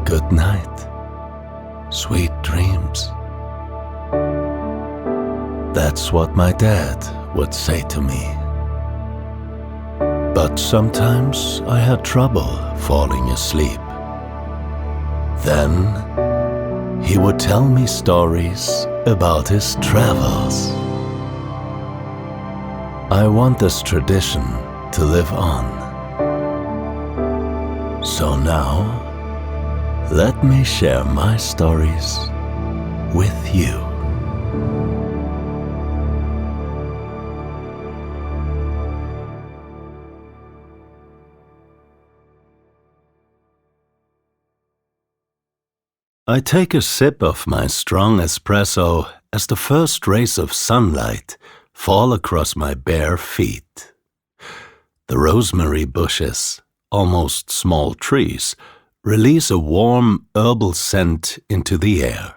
Good night. Sweet dreams. That's what my dad would say to me. But sometimes I had trouble falling asleep. Then he would tell me stories about his travels. I want this tradition to live on. So now, let me share my stories with you. I take a sip of my strong espresso as the first rays of sunlight fall across my bare feet. The rosemary bushes, almost small trees, release a warm herbal scent into the air.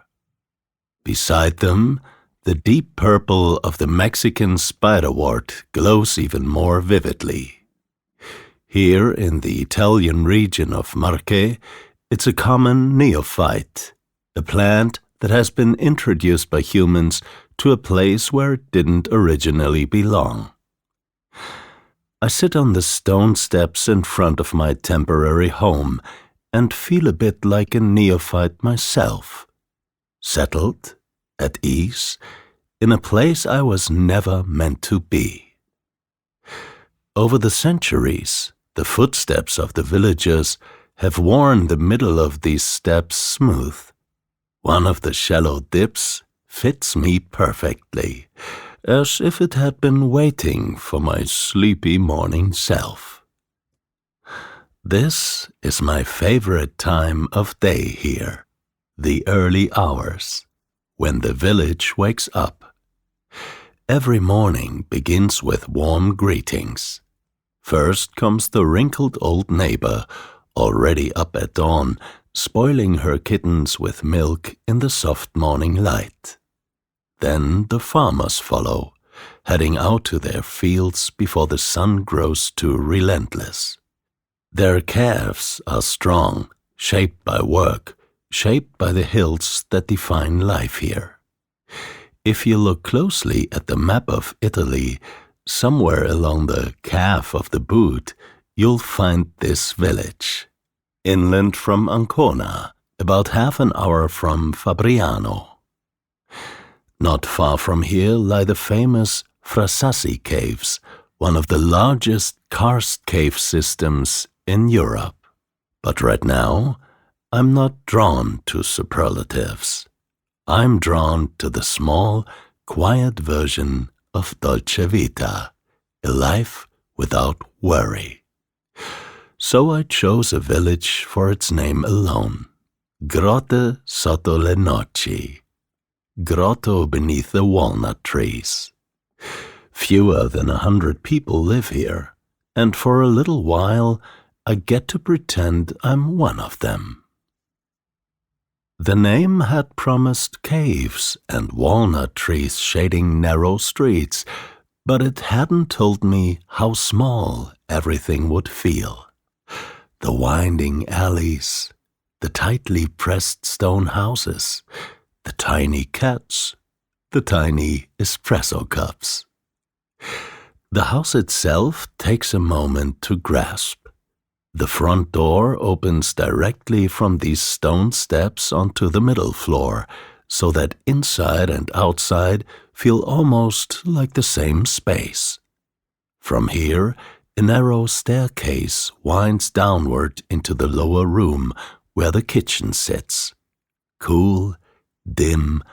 Beside them, the deep purple of the Mexican spiderwort glows even more vividly. Here in the Italian region of Marche, it's a common neophyte, a plant that has been introduced by humans to a place where it didn't originally belong. I sit on the stone steps in front of my temporary home and feel a bit like a neophyte myself, settled, at ease, in a place I was never meant to be. Over the centuries, the footsteps of the villagers have worn the middle of these steps smooth. One of the shallow dips fits me perfectly, as if it had been waiting for my sleepy morning self. This is my favorite time of day here, the early hours, when the village wakes up. Every morning begins with warm greetings. First comes the wrinkled old neighbor, already up at dawn, spoiling her kittens with milk in the soft morning light. Then the farmers follow, heading out to their fields before the sun grows too relentless. Their calves are strong, shaped by work, shaped by the hills that define life here. If you look closely at the map of Italy, somewhere along the calf of the boot, you'll find this village. Inland from Ancona, about half an hour from Fabriano. Not far from here lie the famous Frasassi caves, one of the largest karst cave systems in Europe. But right now, I'm not drawn to superlatives. I'm drawn to the small, quiet version of Dolce vita, a life without worry. So I chose a village for its name alone, Grotte sotto le noci, grotto beneath the walnut trees. Fewer than 100 people live here, and for a little while I get to pretend I'm one of them. The name had promised caves and walnut trees shading narrow streets, but it hadn't told me how small everything would feel. The winding alleys, the tightly pressed stone houses, the tiny cats, the tiny espresso cups. The house itself takes a moment to grasp. The front door opens directly from these stone steps onto the middle floor, so that inside and outside feel almost like the same space. From here, a narrow staircase winds downward into the lower room where the kitchen sits, cool, dim,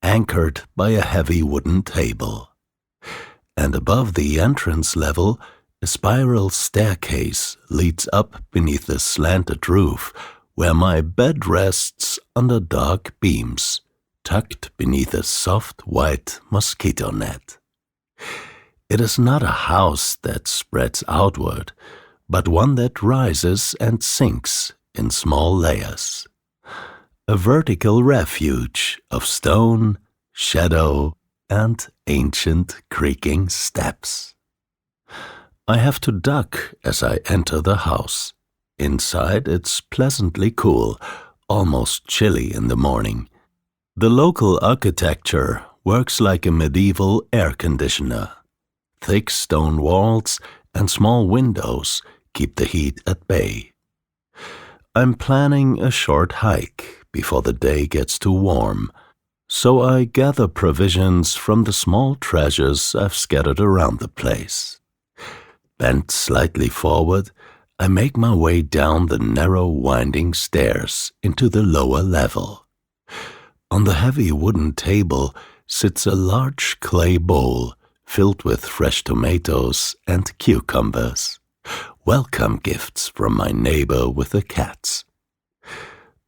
anchored by a heavy wooden table. And above the entrance level, a spiral staircase leads up beneath the slanted roof where my bed rests under dark beams, tucked beneath a soft white mosquito net. It is not a house that spreads outward, but one that rises and sinks in small layers. A vertical refuge of stone, shadow, and ancient creaking steps. I have to duck as I enter the house. Inside it's pleasantly cool, almost chilly in the morning. The local architecture works like a medieval air conditioner. Thick stone walls and small windows keep the heat at bay. I'm planning a short hike before the day gets too warm, so I gather provisions from the small treasures I've scattered around the place. Bent slightly forward, I make my way down the narrow winding stairs into the lower level. On the heavy wooden table sits a large clay bowl filled with fresh tomatoes and cucumbers, welcome gifts from my neighbor with the cats.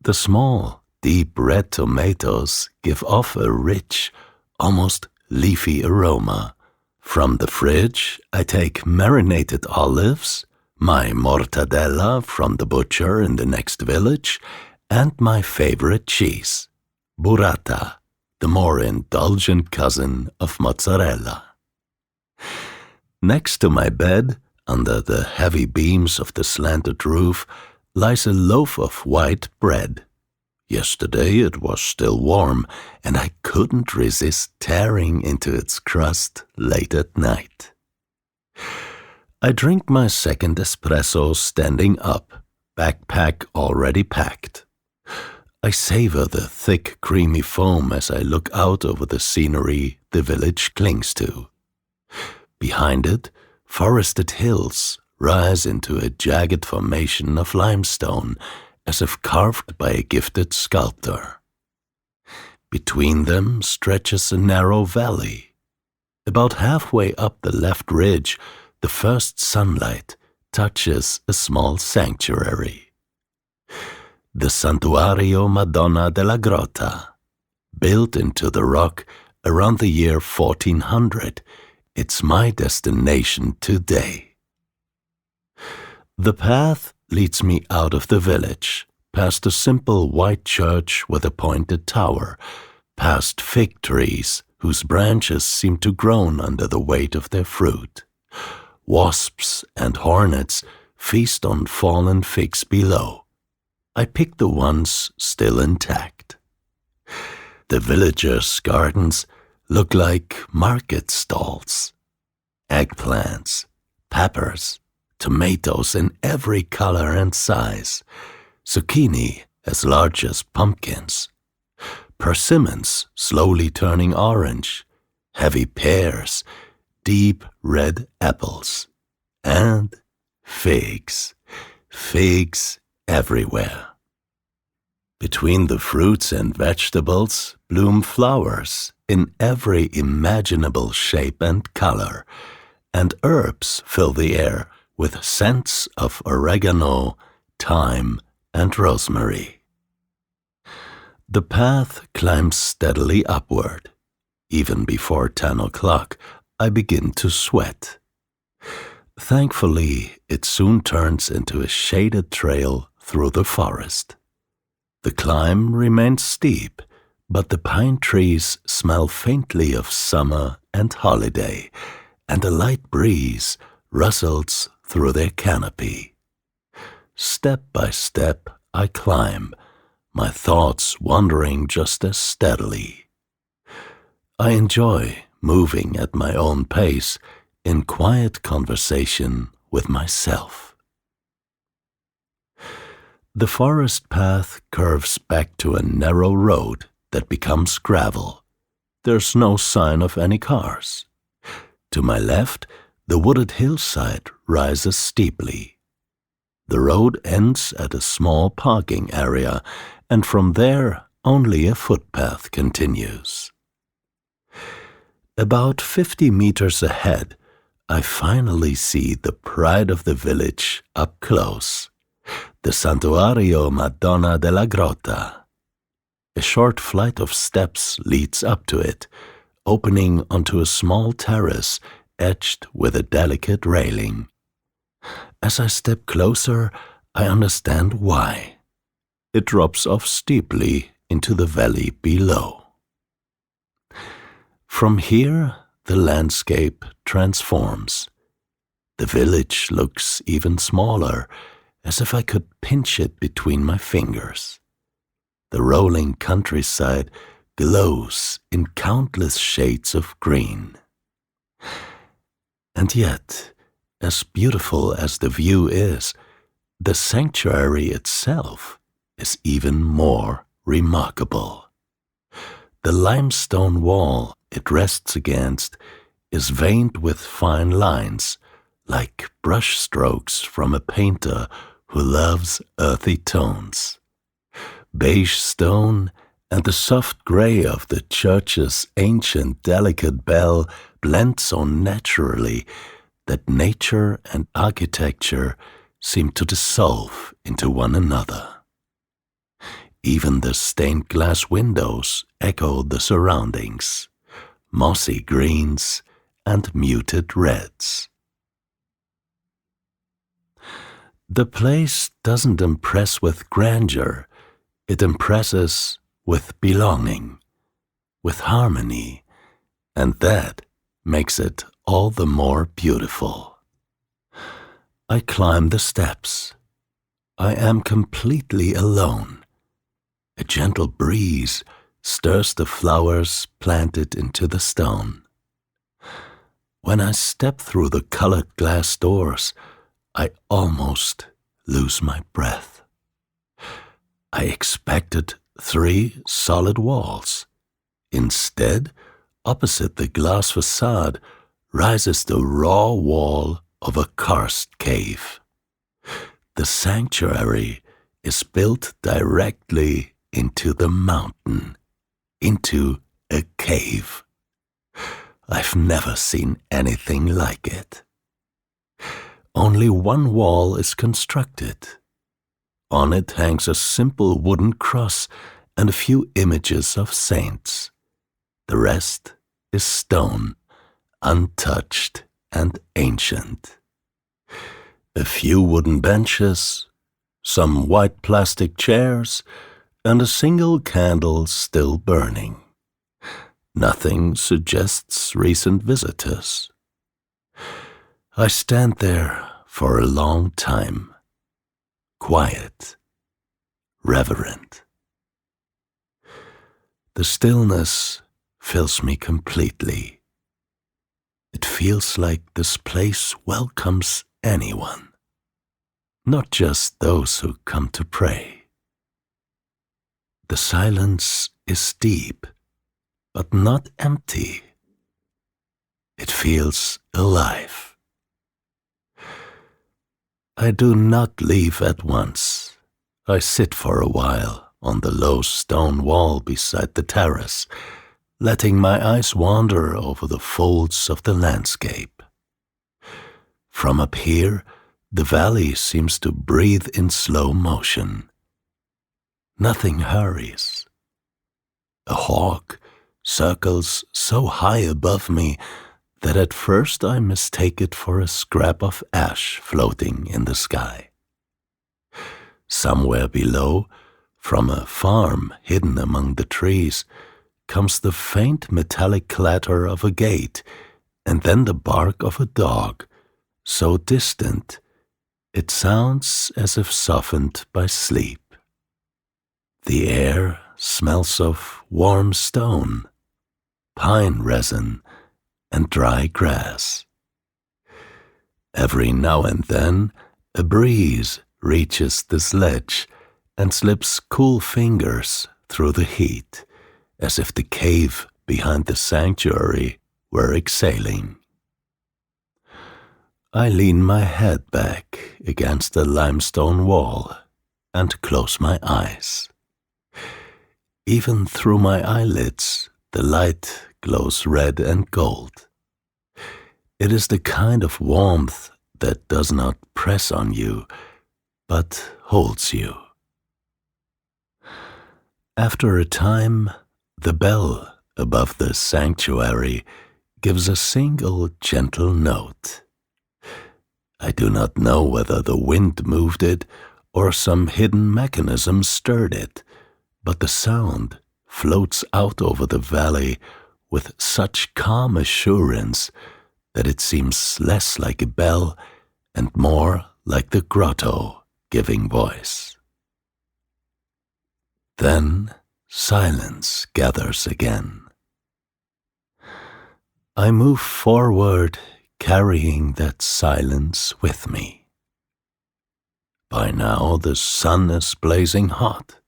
The small, deep red tomatoes give off a rich, almost leafy aroma. From the fridge, I take marinated olives, my mortadella from the butcher in the next village, and my favorite cheese, burrata, the more indulgent cousin of mozzarella. Next to my bed, under the heavy beams of the slanted roof, lies a loaf of white bread. Yesterday it was still warm, and I couldn't resist tearing into its crust late at night. I drink my second espresso standing up, backpack already packed. I savor the thick, creamy foam as I look out over the scenery the village clings to. Behind it, forested hills rise into a jagged formation of limestone, as if carved by a gifted sculptor. Between them stretches a narrow valley. About halfway up the left ridge, the first sunlight touches a small sanctuary. The Santuario Madonna della Grotta, built into the rock around the year 1400, it's my destination today. The path leads me out of the village, past a simple white church with a pointed tower, past fig trees whose branches seem to groan under the weight of their fruit. Wasps and hornets feast on fallen figs below. I pick the ones still intact. The villagers' gardens look like market stalls. Eggplants, peppers, tomatoes in every color and size, zucchini as large as pumpkins, persimmons slowly turning orange, heavy pears, deep red apples, and figs everywhere. Between the fruits and vegetables bloom flowers in every imaginable shape and color, and herbs fill the air with scents of oregano, thyme, and rosemary. The path climbs steadily upward. Even before 10 o'clock, I begin to sweat. Thankfully, it soon turns into a shaded trail through the forest. The climb remains steep, but the pine trees smell faintly of summer and holiday, and a light breeze rustles through their canopy. Step by step I climb, my thoughts wandering just as steadily. I enjoy moving at my own pace in quiet conversation with myself. The forest path curves back to a narrow road that becomes gravel. There's no sign of any cars. To my left, the wooded hillside rises steeply. The road ends at a small parking area, and from there only a footpath continues. About 50 meters ahead, I finally see the pride of the village up close, the Santuario Madonna della Grotta. A short flight of steps leads up to it, opening onto a small terrace edged with a delicate railing. As I step closer, I understand why. It drops off steeply into the valley below. From here, the landscape transforms. The village looks even smaller, as if I could pinch it between my fingers. the rolling countryside glows in countless shades of green. And yet, as beautiful as the view is, the sanctuary itself is even more remarkable. The limestone wall it rests against is veined with fine lines, like brush strokes from a painter who loves earthy tones. Beige stone and the soft grey of the church's ancient delicate bell blend so naturally that nature and architecture seem to dissolve into one another. Even the stained glass windows echo the surroundings, mossy greens and muted reds. The place doesn't impress with grandeur, it impresses with belonging, with harmony, and that makes it all the more beautiful. I climb the steps. I am completely alone. A gentle breeze stirs the flowers planted into the stone. When I step through the colored glass doors, I almost lose my breath. I expected 3 solid walls. Instead, opposite the glass facade rises the raw wall of a karst cave. The sanctuary is built directly into the mountain, into a cave. I've never seen anything like it. Only one wall is constructed. On it hangs a simple wooden cross and a few images of saints. The rest is stone, untouched and ancient. A few wooden benches, some white plastic chairs, and a single candle still burning. Nothing suggests recent visitors. I stand there for a long time, quiet, reverent. The stillness fills me completely. It feels like this place welcomes anyone, not just those who come to pray. The silence is deep, but not empty. It feels alive. I do not leave at once. I sit for a while on the low stone wall beside the terrace, letting my eyes wander over the folds of the landscape. From up here, the valley seems to breathe in slow motion. Nothing hurries. A hawk circles so high above me that at first I mistake it for a scrap of ash floating in the sky. Somewhere below, from a farm hidden among the trees, comes the faint metallic clatter of a gate, and then the bark of a dog, so distant it sounds as if softened by sleep. The air smells of warm stone, pine resin, and dry grass. Every now and then, a breeze reaches the sledge and slips cool fingers through the heat, as if the cave behind the sanctuary were exhaling. I lean my head back against the limestone wall and close my eyes. Even through my eyelids, the light glows red and gold. It is the kind of warmth that does not press on you, but holds you. After a time, the bell above the sanctuary gives a single gentle note. I do not know whether the wind moved it or some hidden mechanism stirred it, but the sound floats out over the valley with such calm assurance that it seems less like a bell and more like the grotto giving voice. Then silence gathers again. I move forward, carrying that silence with me. By now the sun is blazing hot.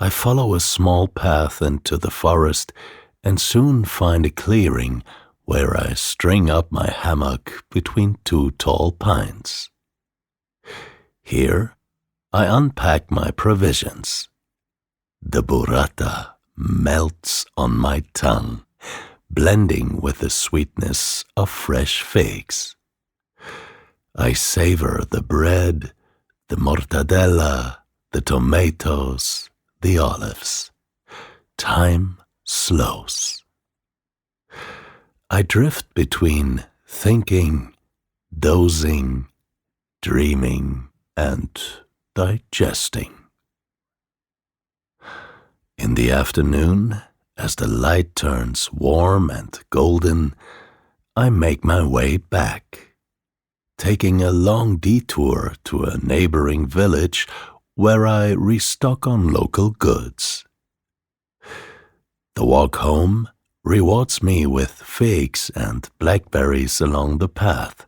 I follow a small path into the forest and soon find a clearing where I string up my hammock between two tall pines. Here I unpack my provisions. The burrata melts on my tongue, blending with the sweetness of fresh figs. I savor the bread, the mortadella, the tomatoes, the olives. Time slows. I drift between thinking, dozing, dreaming, and digesting. In the afternoon, as the light turns warm and golden, I make my way back, taking a long detour to a neighboring village where I restock on local goods. The walk home rewards me with figs and blackberries along the path,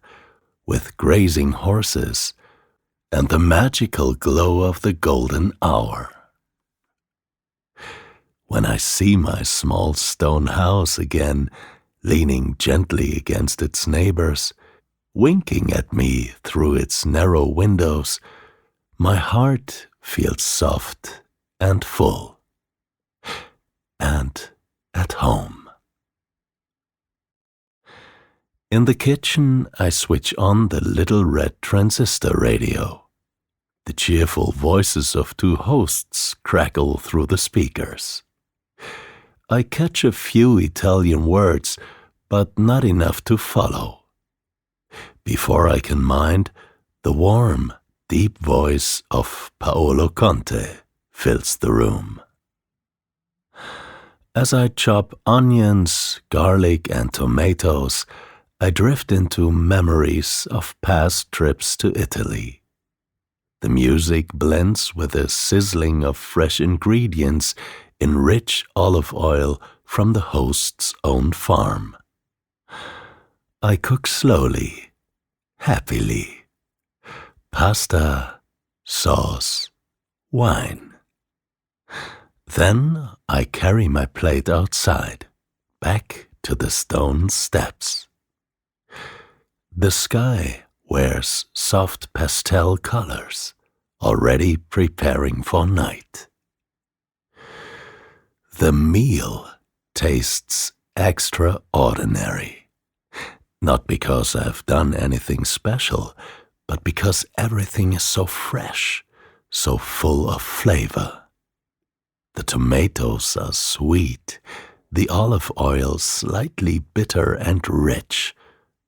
with grazing horses, and the magical glow of the golden hour. When I see my small stone house again, leaning gently against its neighbors, winking at me through its narrow windows, my heart feels soft and full, and at home. In the kitchen, I switch on the little red transistor radio. The cheerful voices of two hosts crackle through the speakers. I catch a few Italian words, but not enough to follow. Before I can mind, the warm, deep voice of Paolo Conte fills the room. As I chop onions, garlic, and tomatoes, I drift into memories of past trips to Italy. The music blends with the sizzling of fresh ingredients in rich olive oil from the host's own farm. I cook slowly, happily. Pasta, sauce, wine. Then I carry my plate outside, back to the stone steps. The sky wears soft pastel colors, already preparing for night. The meal tastes extraordinary, not because I've done anything special, but because everything is so fresh, so full of flavor. The tomatoes are sweet, the olive oil slightly bitter and rich,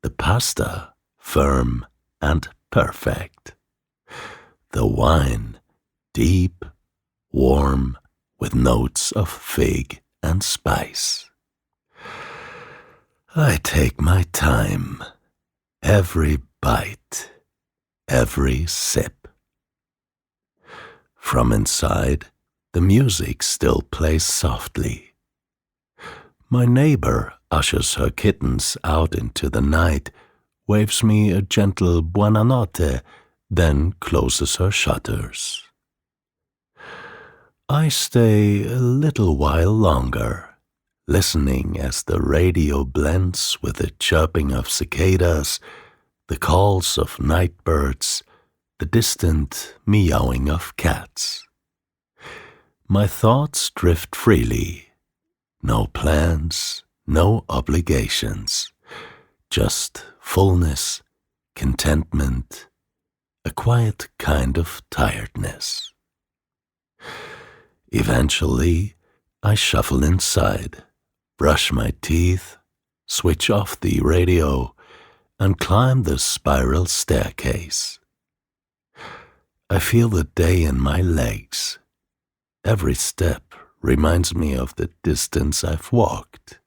the pasta firm and perfect. The wine deep, warm, with notes of fig and spice. I take my time, every bite, every sip. From inside, the music still plays softly. My neighbor ushers her kittens out into the night, waves me a gentle buonanotte, then closes her shutters. I stay a little while longer, listening as the radio blends with the chirping of cicadas, the calls of night birds, the distant meowing of cats. My thoughts drift freely. No plans, no obligations, just fullness, contentment, a quiet kind of tiredness. Eventually, I shuffle inside, brush my teeth, switch off the radio, and climb the spiral staircase. I feel the day in my legs. Every step reminds me of the distance I've walked.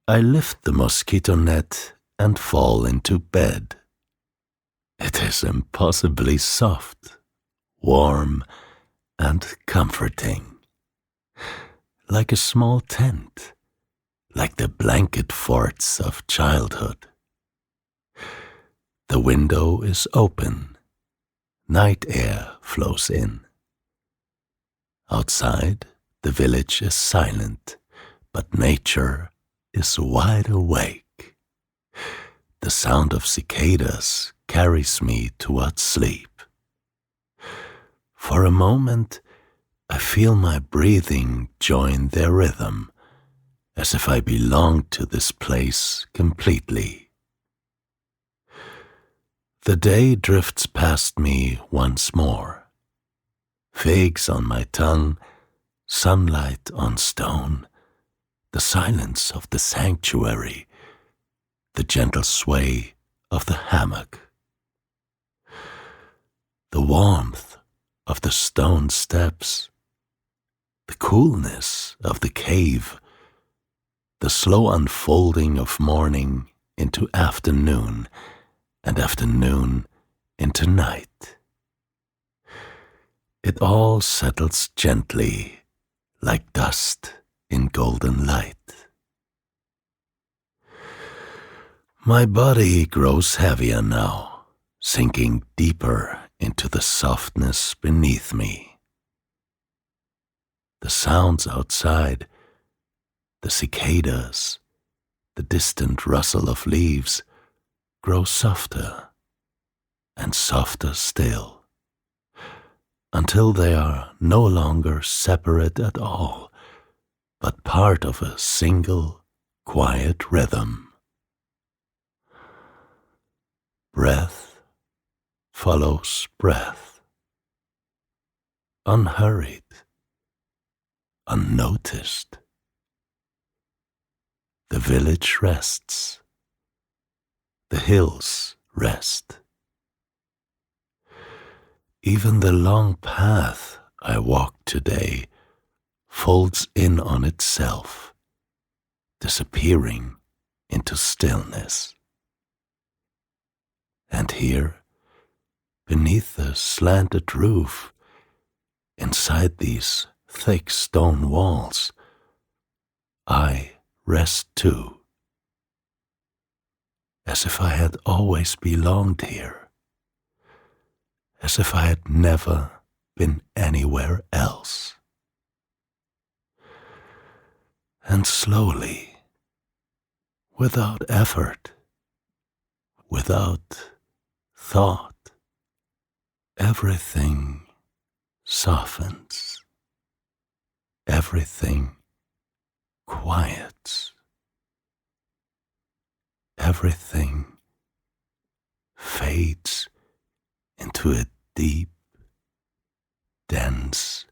I lift the mosquito net and fall into bed. It is impossibly soft, warm, and comforting, like a small tent, like the blanket forts of childhood. The window is open, night air flows in. Outside, the village is silent, but nature is wide awake. The sound of cicadas carries me towards sleep. For a moment, I feel my breathing join their rhythm, as if I belonged to this place completely. The day drifts past me once more. Figs on my tongue, sunlight on stone, the silence of the sanctuary, the gentle sway of the hammock. The warmth of the stone steps, the coolness of the cave, the slow unfolding of morning into afternoon, and afternoon into night. It all settles gently, like dust in golden light. My body grows heavier now, sinking deeper into the softness beneath me. The sounds outside, the cicadas, the distant rustle of leaves, grow softer and softer still, until they are no longer separate at all, but part of a single, quiet rhythm. Breath follows breath, unhurried, unnoticed. The village rests, the hills rest. Even the long path I walked today folds in on itself, disappearing into stillness. And here, beneath the slanted roof, inside these thick stone walls, I rest too, as if I had always belonged here, as if I had never been anywhere else. And slowly, without effort, without thought, everything softens, everything quiets, everything fades into a deep, dense